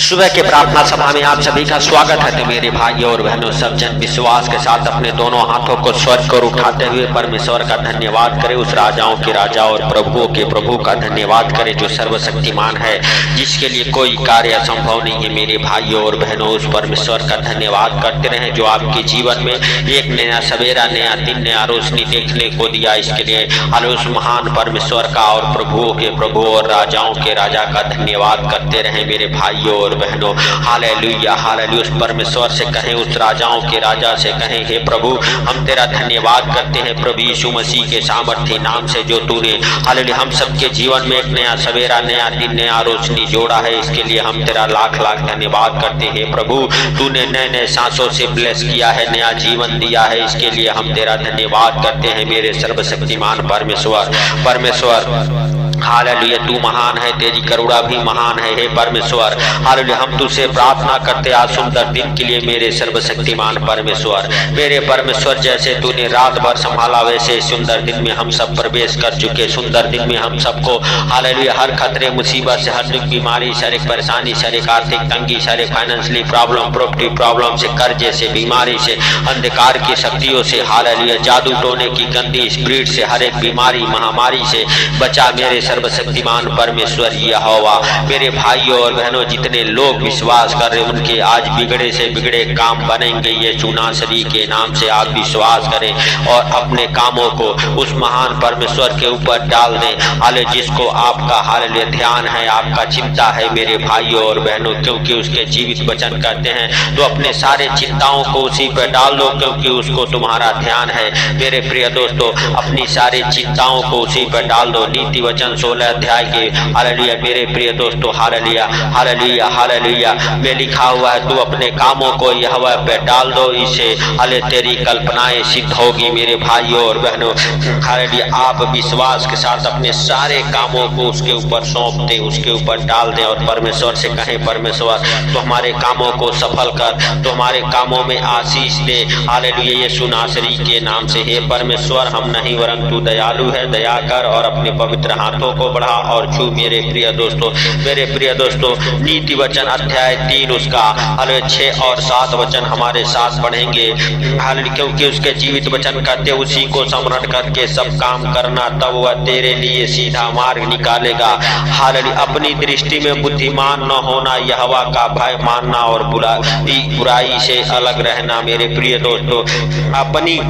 सुबह के प्रार्थना सभा में आप सभी का स्वागत है। तो मेरे भाइयों और बहनों, सब जन विश्वास के साथ अपने दोनों हाथों को स्वर्ग को उठाते हुए परमेश्वर का धन्यवाद करें। उस राजाओं के राजा और प्रभुओं के प्रभु का धन्यवाद करें जो सर्वशक्तिमान है, जिसके लिए कोई कार्य असंभव नहीं है। मेरे भाइयों और बहनों, उस परमेश्वर का धन्यवाद करते रहें जो आपके जीवन में एक नया सवेरा, नया दिन, नया रोशनी देखने को दिया। इसके लिए उस महान परमेश्वर का और प्रभुओं के प्रभु और राजाओं के राजा का धन्यवाद करते रहें। मेरे भाइयों और बहनों, हालेलुया हालेलुया। उस परमेश्वर से कहें, उस राजाओं के राजा से कहें, हे प्रभु हम तेरा धन्यवाद करते हैं प्रभु यीशु मसीह के सामर्थ्य नाम से जो तूने हालेलुया हम सबके जीवन में एक नया सवेरा, नया दिन, नया रोशनी जोड़ा है। इसके लिए हम तेरा लाख लाख धन्यवाद करते हैं प्रभु। तूने नए नए सांसों से ब्लेस किया है, नया जीवन दिया है। इसके लिए हम तेरा धन्यवाद करते हैं मेरे सर्वशक्तिमान परमेश्वर। हालेलुया, तू महान है, तेरी करुणा भी महान है हे परमेश्वर। हालेलुया, हम तुझसे प्रार्थना करते आज सुंदर दिन के लिए मेरे सर्वशक्तिमान परमेश्वर। मेरे परमेश्वर, जैसे तूने रात भर संभाला वैसे सुंदर दिन में हम सब प्रवेश कर चुके। सुंदर दिन में हम सबको हालेलुया हर खतरे, मुसीबत से, हर दुख, बीमारी, शारीरिक परेशानी, शारीरिक आर्थिक तंगी, शारीरिक फाइनेंशियली प्रॉब्लम, प्रॉपर्टी प्रॉब्लम से, कर्जे से, बीमारी से, अंधकार की शक्तियों से, हालेलुया जादू टोने की गंदी स्पिरिट से, हर एक बीमारी महामारी से बचा मेरे सर्वशक्तिमान परमेश्वर यहोवा। मेरे भाइयों और बहनों, जितने लोग विश्वास कर रहे उनके आज बिगड़े से बिगड़े काम बनेंगे। ये चुनासरी के नाम से आप विश्वास करें और अपने कामों को उस महान परमेश्वर के ऊपर डाल दें। हाले जिसको आपका हालेलुया ध्यान है, आपका चिंता है मेरे भाइयों और बहनों, क्योंकि उसके जीवित वचन करते हैं तो अपने सारे चिंताओं को उसी पर डाल दो, क्योंकि उसको तुम्हारा ध्यान है। मेरे प्रिय दोस्तों, अपनी सारी चिंताओं को उसी पर डाल दो। नीति वचन 16 अध्याय के हालेलुया मेरे प्रिय दोस्तों, हालेलुया हालेलुया हालेलुया में लिखा हुआ है, तू अपने कामों को यहोवा पे डाल दो, इसे हाले तेरी कल्पनाएं सिद्ध होगी। मेरे भाइयों और बहनों, हालेलुया आप विश्वास के साथ अपने सारे कामों को उसके ऊपर सौंप दे, उसके ऊपर डाल दे और परमेश्वर से कहें, परमेश्वर तो हमारे कामों को सफल कर, तो हमारे कामों में आशीष दे। हालेलुया यीशु नासरी के नाम से हे परमेश्वर, हम नहीं वरन तू दयालु है, दया कर और अपने पवित्र हाथों को बढ़ा और छू। मेरे प्रिय दोस्तों, नीति वचन अध्याय 3 उसका हालेलुया 6 और 7 वचन हमारे साथ पढ़ेंगे। हालेलुया, क्योंकि उसके जीवित वचन करते उसी को स्मरण करके सब काम करना, तब वह तेरे लिए सीधा मार्ग निकालेगा। हालेलुया, अपनी दृष्टि में बुद्धिमान न होना, यहोवा का भय मानना और बुराई से अलग रहना। मेरे प्रिय दोस्तों, अपनी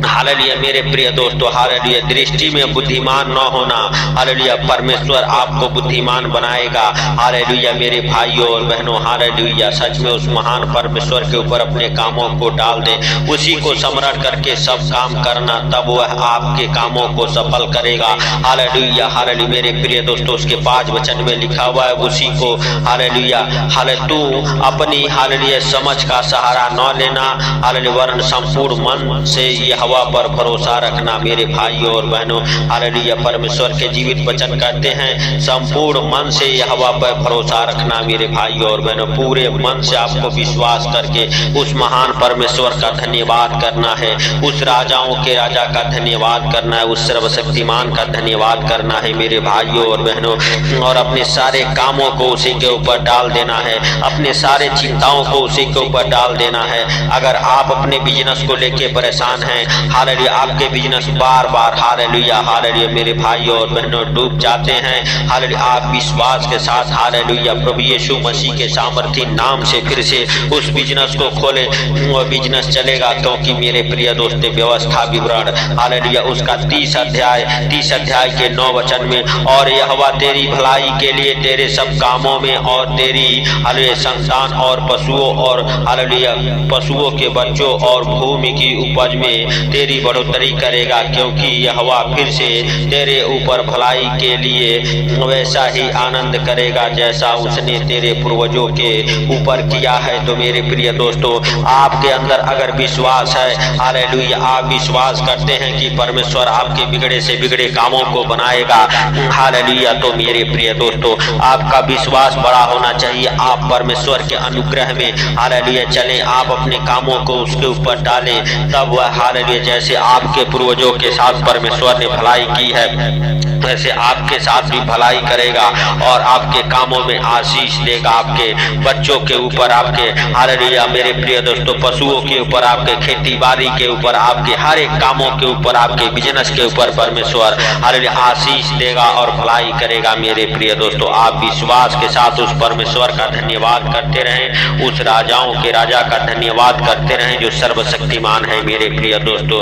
हालेलुया मेरे प्रिय दोस्तों, हालेलुया दृष्टि में बुद्धिमान न होना, हालेलुया परमेश्वर आपको बुद्धिमान बनाएगा। हालेलुया मेरे भाइयों और बहनों, हालेलुया सच में उस महान परमेश्वर के ऊपर अपने कामों को डाल दे, उसी को स्मरण करके सब काम करना, तब वह आपके कामों को सफल करेगा। हालेलुया हालेलुया मेरे प्रिय दोस्तों, उसके 5 वचन में लिखा हुआ है, उसी को हालेलुया तू अपनी हालेलुया समझ का सहारा न लेना, हालेलुया वरन संपूर्ण मन से यहोवा पर भरोसा रखना। मेरे भाइयों और बहनों, हालेलुया परमेश्वर के जीवित वचन कहते हैं संपूर्ण मन से यहोवा पर भरोसा रखना। मेरे भाइयों और बहनों, पूरे मन से आपको विश्वास करके उस महान परमेश्वर का धन्यवाद करना है, उस राजाओं के राजा का धन्यवाद करना है, उस सर्वशक्तिमान का धन्यवाद करना है मेरे भाइयों और बहनों, और अपने सारे कामों को उसी के ऊपर डाल देना है, अपने सारे चिंताओं को उसी के ऊपर डाल देना है। अगर आप अपने बिजनेस को लेके परेशान हैं, हालेलुया आपके बिजनेस बार बार हालेलुया हालेलुया मेरे भाइयों और बहनों डूब जाते हैं, हालेलुया आप विश्वास के साथ हालेलुया प्रभु यीशु मसीह के सामर्थ्य नाम से फिर से उस बिजनेस को खोले, वो बिजनेस चलेगा। क्योंकि मेरे प्रिय दोस्तों, व्यवस्था विवरण हालेलुया उसका 30 अध्याय के 9 वचन में, और यहोवा तेरी भलाई के लिए तेरे सब कामों में और तेरी हालेलुया संतान और पशुओं के बच्चों और भूमि की उपज में तेरी बढ़ोतरी करेगा, क्योंकि यहोवा फिर से तेरे ऊपर भलाई के लिए वैसा ही आनंद करेगा जैसा उसने तेरे पूर्वजों के ऊपर किया है। तो मेरे प्रिय दोस्तों, आपके अंदर अगर विश्वास है, हालेलुया आप विश्वास करते हैं कि परमेश्वर आपके बिगड़े से बिगड़े कामों को बनाएगा, हालेलुया तो मेरे प्रिय दोस्तों आपका विश्वास बड़ा होना चाहिए। आप परमेश्वर के अनुग्रह में हालेलुया चलें, आप अपने कामों को उसके ऊपर डालें, तब वह हालेलुया जैसे आपके पूर्वजों के साथ परमेश्वर ने भलाई की है तरह से आपके साथ भी भलाई करेगा और आपके कामों में आशीष देगा, आपके बच्चों के ऊपर, आपके हालेलुया मेरे प्रिय दोस्तों पशुओं के ऊपर, आपके खेती बाड़ी के ऊपर, आपके हर एक कामों के ऊपर, आपके बिजनेस के ऊपर परमेश्वर हालेलुया आशीष देगा और भलाई करेगा। मेरे प्रिय दोस्तों आप विश्वास के साथ उस परमेश्वर का धन्यवाद करते रहें, उस राजाओं के राजा का धन्यवाद करते रहें जो सर्वशक्तिमान है। मेरे प्रिय दोस्तों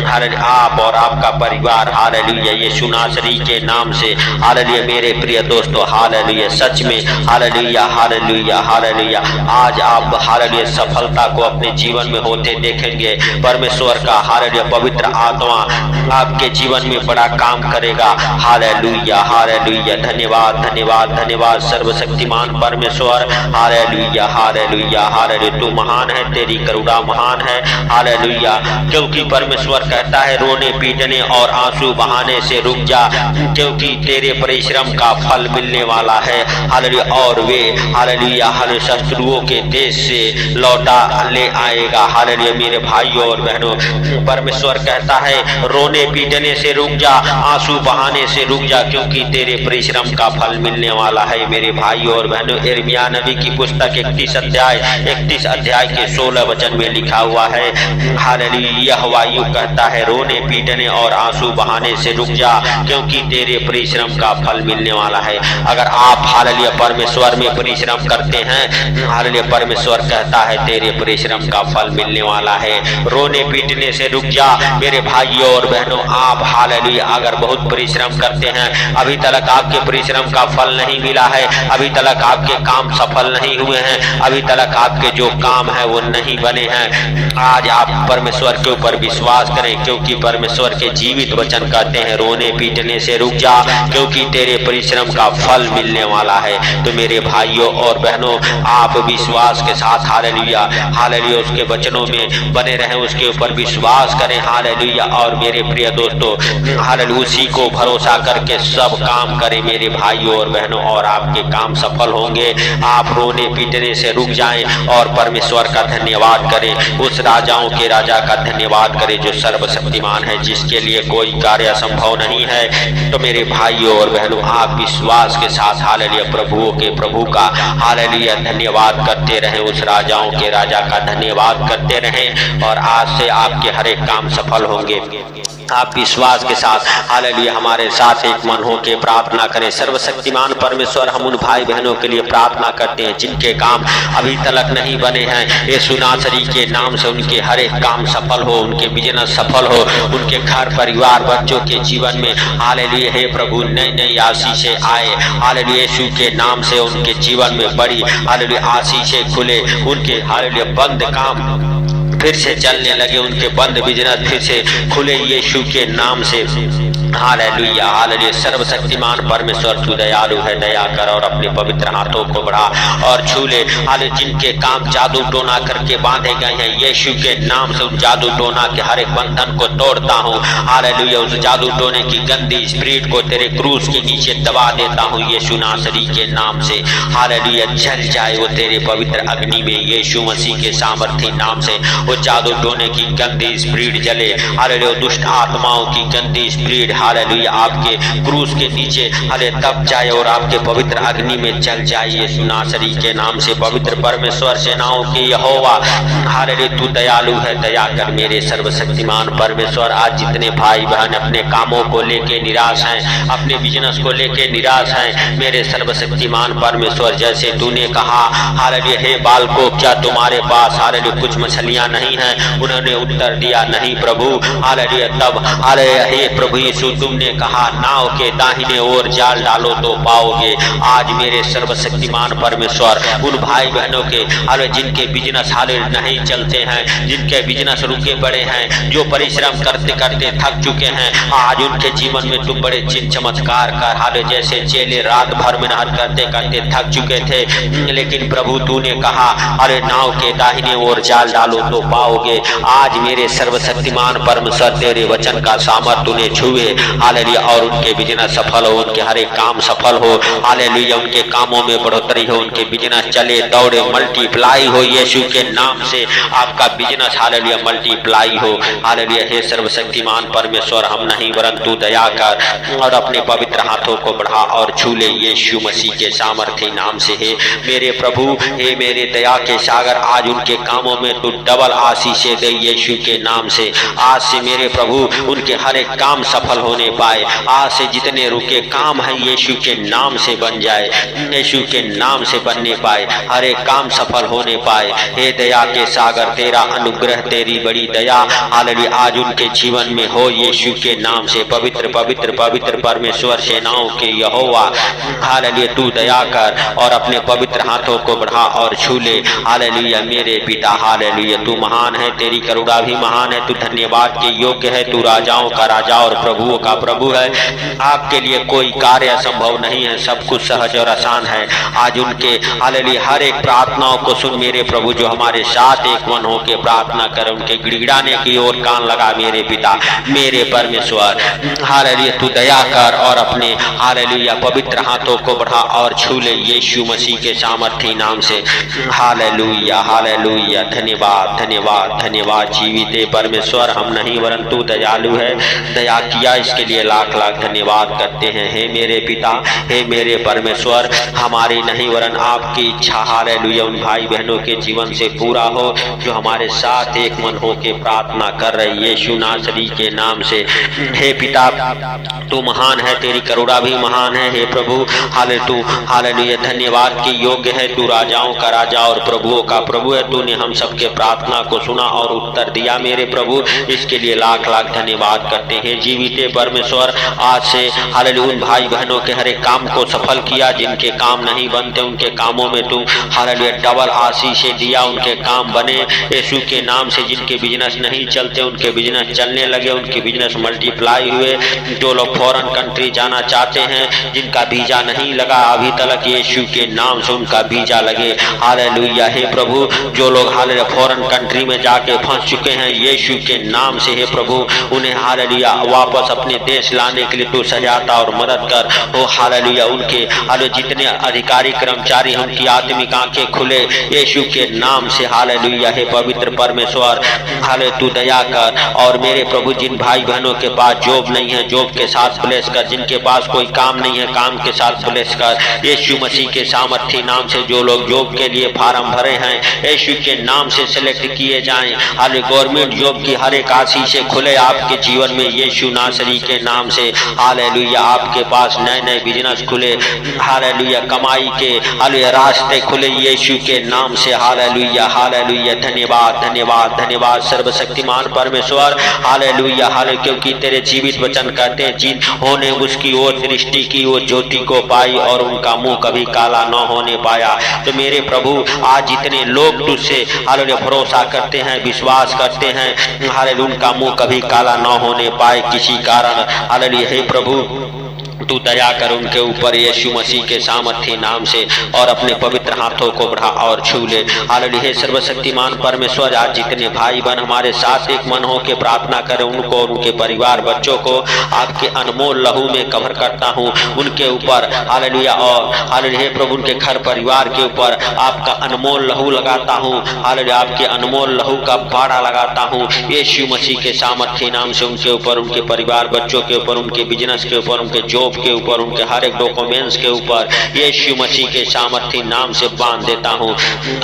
हालेलुया आप और आपका परिवार हालेलुया यीशु नासरी के नाम से हालेलुया मेरे प्रिय दोस्तों हालेलुया सच में हालेलुया हालेलुया हालेलुया आज आप हालेलुया सफलता को अपने जीवन में होते देखेंगे। परमेश्वर का हालेलुया पवित्र आत्मा आपके जीवन में बड़ा काम करेगा। हालेलुया हालेलुया धन्यवाद धन्यवाद धन्यवाद सर्वशक्तिमान परमेश्वर हालेलुया हालेलुया हालेलुया तू महान है, तेरी करुणा महान है। हालेलुया क्योंकि परमेश्वर कहता है रोने पीटने और आंसू बहाने से रुक जा, क्योंकि तेरे परिश्रम का फल मिलने वाला है। हालेलुया और वे हालेलुया हर शत्रुओं के देश से लौटा ले आएगा। हालेलुया मेरे भाइयों और बहनों परमेश्वर कहता है रोने पीटने से रुक जा, आंसू बहाने से रुक जा, क्योंकि तेरे परिश्रम का फल मिलने वाला है। मेरे भाइयों और बहनों यिर्मयाह नबी की पुस्तक 31 अध्याय के 16 वचन में लिखा हुआ है हालेलुया यहोवा यूं कहता है रोने पीटने और आंसू बहाने से रुक जा, क्योंकि तेरे परिश्रम का फल मिलने वाला है। अगर आप हालेलुया परमेश्वर में परिश्रम करते हैं हालेलुया परमेश्वर कहता है तेरे परिश्रम का फल मिलने वाला है। रोने पीटने से रुक जा मेरे भाइयों और बहनों आप हालेलुया अगर बहुत परिश्रम करते हैं, अभी तक आपके परिश्रम का फल नहीं मिला है, अभी तक आपके काम सफल नहीं हुए हैं, अभी तक आपके जो काम है वो नहीं बने हैं, आज आप परमेश्वर के ऊपर विश्वास करें, क्योंकि परमेश्वर के जीवित वचन कहते हैं रोने पीटने से रुक जा, क्योंकि तेरे परिश्रम का फल मिलने वाला है। तो मेरे भाइयों और बहनों आप विश्वास के साथ हालेलुया हालेलुया उसके वचनों में बने रहें, उसके ऊपर विश्वास करें हालेलुया। और मेरे प्रिय दोस्तों हालेलुया उसी को भरोसा करके सब काम करें मेरे भाइयों और बहनों, और आपके काम सफल होंगे। आप रोने पीटने से रुक जाएं और परमेश्वर का धन्यवाद करें, उस राजाओं के राजा का धन्यवाद करें जो सर्वशक्तिमान है, जिसके लिए कोई कार्य असंभव नहीं है। तो मेरे भाइयों और बहनों आप विश्वास के साथ हालेलुया प्रभुओं के प्रभु का हालेलुया धन्यवाद करते रहें, उस राजाओं के राजा का धन्यवाद करते रहें, और आज से आपके हर एक काम सफल होंगे। आप विश्वास के साथ हालेलुया हमारे साथ एक मन हो के प्रार्थना करें। सर्वशक्तिमान परमेश्वर हम उन भाई बहनों के लिए प्रार्थना करते हैं जिनके काम अभी तक नहीं बने हैं, यीशु नासरी के नाम से उनके हर एक काम सफल हो, उनके बिजनेस सफल हो, उनके घर परिवार बच्चों के जीवन में हालेलुया हे प्रभु नई नई आशीषें आए। हालेलुया यीशु के नाम से उनके जीवन में बड़ी हालेलुया आशीषें खुले, उनके हालेलुया बंद काम फिर से चलने लगे, उनके बंद बिजनेस फिर से खुले यीशु के नाम से। हालेलुया हालेलुया सर्वशक्तिमान परमेश्वर तू दयालु है, दया कर और अपने पवित्र हाथों को बढ़ा और छू ले। हालेलुया जिनके काम जादू टोना करके बांधे गए हैं यीशु के नाम से उस जादू टोना के हर एक बंधन को तोड़ता हूँ। हालेलुया उस जादू टोने की गंदी स्पिरिट को तेरे क्रूस के नीचे दबा देता हूँ यीशु नासरी के नाम से। हालेलुया जल जाए वो तेरे पवित्र अग्नि में यीशु मसीह के सामर्थी नाम से, वो जादू टोने की गंदी स्पिरिट जले। हालेलुया दुष्ट आत्माओं की गंदी स्पिरिट हालेलुया आपके क्रूस के नीचे हाले दब जाए और आपके पवित्र अग्नि में जल जाए यीशु नासरी के नाम से। पवित्र परमेश्वर सेनाओं की यहोवा हालेलुया तू दयालु है, दया कर मेरे सर्वशक्तिमान परमेश्वर। आज जितने भाई बहन अपने कामों को लेके निराश हैं, अपने बिजनेस को लेके निराश हैं, मेरे सर्वशक्तिमान परमेश्वर जैसे तूने कहा हालेलुया हे बालकों क्या तुम्हारे पास हालेलुया कुछ मछलियां नहीं हैं, उन्होंने उत्तर दिया नहीं प्रभु। हालेलुया तब हालेलुया हे प्रभु यीशु तुमने कहा नाव के दाहिने ओर जाल डालो तो पाओगे। आज मेरे सर्वशक्तिमान परमेश्वर उन भाई बहनों के हालेलुया जिनके बिजनेस हालेलुया नहीं चलते हैं, जिनके बिजनेस रुके पड़े हैं, जो परिश्रम करते करते थक चुके हैं, आज उनके जीवन में तुम बड़े चिन्ह चमत्कार कर हालेलुया जैसे चेले रात भर मेहनत करते करते थक चुके थे, लेकिन प्रभु तूने कहा अरे नाव के दाहिने ओर जाल डालो तो पाओगे। आज मेरे सर्वशक्तिमान परमेश्वर तेरे वचन का सामर्थ तूने छुए हालेलुया, और उनके बिजनेस सफल हो, उनके हर एक काम सफल हो, हालेलुया, उनके कामों में बढ़ोतरी हो, उनके बिजनेस चले दौड़े मल्टीप्लाई हो, यीशु के नाम से आपका बिजनेस हालेलुया मल्टीप्लाई हो। हालेलुया, हे सर्वशक्तिमान परमेश्वर, हम नहीं वरन तू दया कर और अपने पवित्र हाथों को बढ़ा और छू ले यीशु मसीह के सामर्थ्य नाम से। हे मेरे प्रभु, हे मेरे दया के सागर, आज उनके कामों में तू डबल आशीषें दे यीशु के नाम से। आज से मेरे प्रभु उनके हर एक काम सफल होने पाए, आज से जितने रुके काम है यीशु के नाम से बन जाए, यीशु के नाम से बनने पाए, हर एक काम सफल होने पाए। हे दया के सागर, तेरा अनुग्रह, तेरी बड़ी दया हालेलुया आज उनके जीवन में हो यीशु के नाम से। पवित्र पवित्र पवित्र परमेश्वर सेनाओं के यहोवा, हालेलुया तू दया कर और अपने पवित्र हाथों को बढ़ा और छू ले। हालेलुया मेरे पिता, हालेलुया तू महान है, तेरी करुणा भी महान है, तू धन्यवाद के योग्य है, तू राजाओं का राजा और प्रभुओं का प्रभु है। आपके लिए कोई कार्य असंभव नहीं है, सब कुछ सहज और आसान है। आज उनके हालेलुया हर एक प्रार्थनाओं को सुन मेरे प्रभु, जो हमारे साथ एक मन हो के प्रार्थना कर, उनके गिड़गिड़ाने की ओर कान लगा मेरे पिता, मेरे परमेश्वर। हालेलुया तू दया कर और अपने हालेलुया पवित्र हाथों को बढ़ा और छू ले यीशु मसीह के सामर्थ्य नाम से। हालेलुया हालेलुया, धन्यवाद धन्यवाद धन्यवाद जीवित परमेश्वर, हम नहीं वरन तू दयालु है, दया किया इसके लिए लाख लाख धन्यवाद करते हैं। हे मेरे पिता, हे मेरे परमेश्वर, हमारी नहीं वरन आपकी इच्छा हालेलुया उन भाई बहनों के जीवन से पूरा हो जो हमारे साथ एक मन हो के प्रार्थना कर रहे यीशु नासरी के नाम से। हे पिता तू महान है, तेरी करुणा भी महान है। हे प्रभु हालेलुया धन्यवाद के योग्य है, तू राजाओं का राजा और प्रभुओं का प्रभु है। तूने हम सबके प्रार्थना को सुना और उत्तर दिया मेरे प्रभु, इसके लिए लाख लाख धन्यवाद करते हैं। जीवित परमेश्वर, आज से हालेलुया उन भाई बहनों के हर एक काम को सफल किया, जिनके काम नहीं बनते उनके कामों में तू हालेलुया डबल आशीषें दिया, उनके काम बने यीशु के नाम से। जिनके बिजनेस नहीं चलते उनके बिजनेस चलने लगे, उनके बिजनेस मल्टीप्लाई हुए। जो लोग फॉरेन कंट्री जाना चाहते हैं, जिनका वीजा नहीं लगा अभी तक, यीशु के नाम से उनका वीजा लगे। हालेलुया हे प्रभु, जो लोग हालेलुया फॉरेन कंट्री में जाके फंस चुके हैं यीशु के नाम से, हे प्रभु उन्हें हालेलुया वापस अपने देश लाने के लिए तू सहायता और मदद कर। ओ हालेलुया उनके हालेलुया जितने अधिकारी कर्मचारी उनकी आत्मिक आंखें खुले यीशु के नाम से। हालेलुया हे पवित्र परमेश्वर, हालेलुया तू दया कर और मेरे प्रभु जिन भाई बहनों के पास जॉब नहीं है जॉब के साथ ब्लेस कर, जिनके पास कोई काम नहीं है काम के साथ ब्लेस कर यीशु मसीह के सामर्थ्य नाम से। जो लोग जॉब के लिए फार्म भरे हैं यीशु के नाम से सिलेक्ट किए जाएं। हालेलुया गवर्नमेंट जॉब की हर एक आशीषें खुले आपके जीवन में यीशु नासरी के नाम से। हालेलुया आपके पास नए नए बिजनेस खुले, हालेलुया कमाई के हालेलुया रास्ते खुले यीशु के नाम से। हालेलुया हालेलुया धन्यवाद धन्यवाद धन्यवाद सर्वशक्तिमान परमेश्वर। हालेलुया हालेलुया क्योंकि तेरे जीवित वचन कहते हैं जिन होने उसकी ओर दृष्टि की वो ज्योति को पाई और उनका मुंह कभी काला न होने पाया। तो मेरे प्रभु आज जितने लोग तुझसे हालेलुया भरोसा करते हैं विश्वास करते हैं, हालेलुया उनका मुंह कभी काला न होने पाए किसी कारण। हालेलुया हे प्रभु तू दया कर उनके ऊपर यीशु मसीह के सामर्थ्य नाम से और अपने पवित्र हाथों को बढ़ा और छू ले। हालेलुया हे सर्वशक्तिमान परमेश्वर, आज जितने भाई बहन हमारे साथ एक मन हो के प्रार्थना करें उनको उनके परिवार बच्चों को आपके अनमोल लहू में कवर करता हूँ। उनके ऊपर हालेलुया और हालेलुया हे प्रभु उनके घर परिवार के ऊपर आपका अनमोल लहू लगाता हूँ। हालेलुया आपके अनमोल लहू का बाड़ा लगाता हूँ यीशु मसीह के सामर्थ्य नाम से। उनके ऊपर उनके परिवार बच्चों के ऊपर उनके बिजनेस के ऊपर उनके जॉब के ऊपर उनके हर एक डॉक्यूमेंट्स के ऊपर यीशु मसीह के सामर्थ्य नाम से बांध देता हूँ।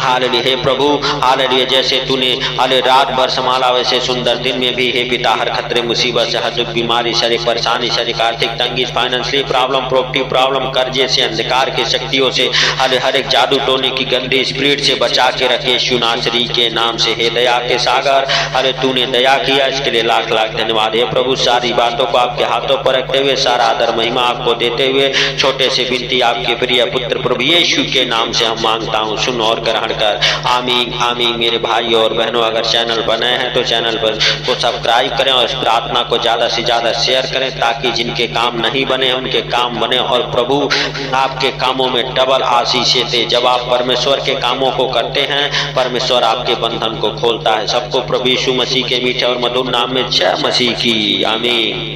हालेलुया हे प्रभु हालेलुया जैसे तूने हालेलुया रात भर संभाला वैसे सुंदर दिन में भी हे पिता हर खतरे मुसीबत से, हर दुख बीमारी शारीरिक परेशानी शारीरिक आर्थिक तंगी फाइनेंशियल प्रॉब्लम प्रॉपर्टी प्रॉब्लम कर्जे से अंधकार के शक्तियों से हर एक जादू टोने की गंदी स्पिरिट से बचा के रखे यीशु नासरी के नाम से। हे दया के सागर अरे तूने दया किया इसके लिए लाख लाख धन्यवाद। हे प्रभु सारी बातों को आपके हाथों पर रखते हुए सारा आदर महिमा आपको देते हुए छोटे से विनती आपके प्रिय पुत्र प्रभु यीशु के नाम से हम मांगता हूँ, सुन और ग्रहण कर। आमीन आमीन। मेरे भाई और बहनों अगर चैनल बने हैं तो चैनल पर को सब्सक्राइब करें और इस प्रार्थना को ज्यादा से ज्यादा शेयर करें ताकि जिनके काम नहीं बने उनके काम बने और प्रभु आपके कामों में डबल आशीषें दे। जब आप परमेश्वर के कामों को करते हैं परमेश्वर आपके बंधन को खोलता है। सबको प्रभु यीशु मसीह के मीठे और मधुर नाम में जय मसीह की। आमीन।